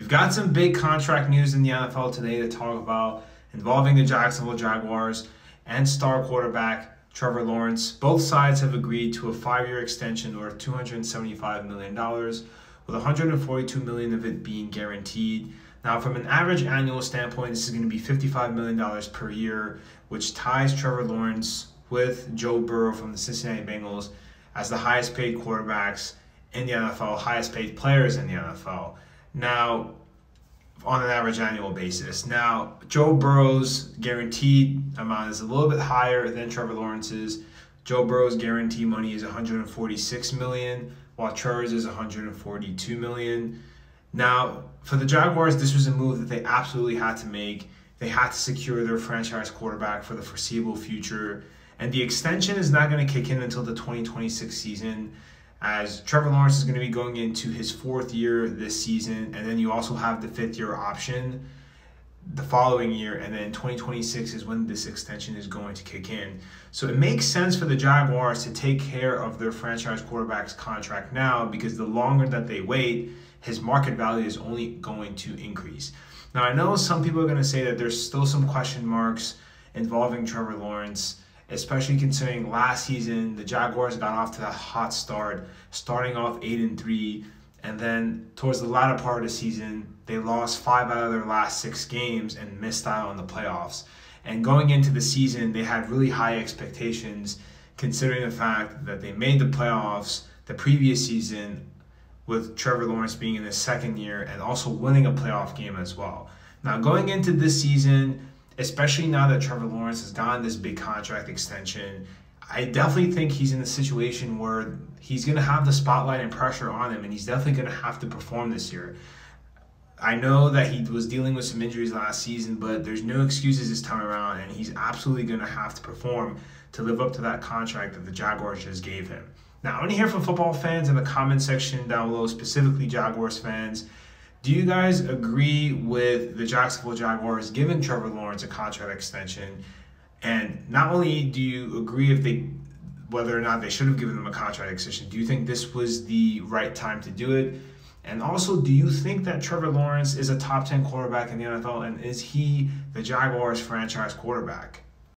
We've got some big contract news in the NFL today to talk about involving the Jacksonville Jaguars and star quarterback Trevor Lawrence. Both sides have agreed to a 5-year extension worth $275 million, with $142 million of it being guaranteed. Now, from an average annual standpoint, this is going to be $55 million per year, which ties Trevor Lawrence with Joe Burrow from the Cincinnati Bengals as the highest paid quarterbacks in the NFL, highest paid players in the NFL. Now, on an average annual basis. Now, Joe Burrow's guaranteed amount is a little bit higher than Trevor Lawrence's. Joe Burrow's guarantee money is $146 million, while Trevor's is $142 million. Now, for the Jaguars, this was a move that they absolutely had to make. They had to secure their franchise quarterback for the foreseeable future. And the extension is not going to kick in until the 2026 season, as Trevor Lawrence is going to be going into his 4th year this season. And then you also have the 5th-year option the following year. And then 2026 is when this extension is going to kick in. So it makes sense for the Jaguars to take care of their franchise quarterback's contract now, because the longer that they wait, his market value is only going to increase. Now, I know some people are going to say that there's still some question marks involving Trevor Lawrence, especially considering last season the Jaguars got off to that hot start, starting off 8-3, and then towards the latter part of the season, they lost 5 out of their last 6 games and missed out on the playoffs. And going into the season, they had really high expectations, considering the fact that they made the playoffs the previous season with Trevor Lawrence being in his 2nd year and also winning a playoff game as well. Now, going into this season, especially now that Trevor Lawrence has gotten this big contract extension, I definitely think he's in a situation where he's going to have the spotlight and pressure on him, and he's definitely going to have to perform this year. I know that he was dealing with some injuries last season, but there's no excuses this time around, and he's absolutely going to have to perform to live up to that contract that the Jaguars just gave him. Now, I want to hear from football fans in the comment section down below, specifically Jaguars fans. Do you guys agree with the Jacksonville Jaguars giving Trevor Lawrence a contract extension? And not only do you agree whether or not they should have given him a contract extension, do you think this was the right time to do it? And also, do you think that Trevor Lawrence is a top 10 quarterback in the NFL, and is he the Jaguars franchise quarterback?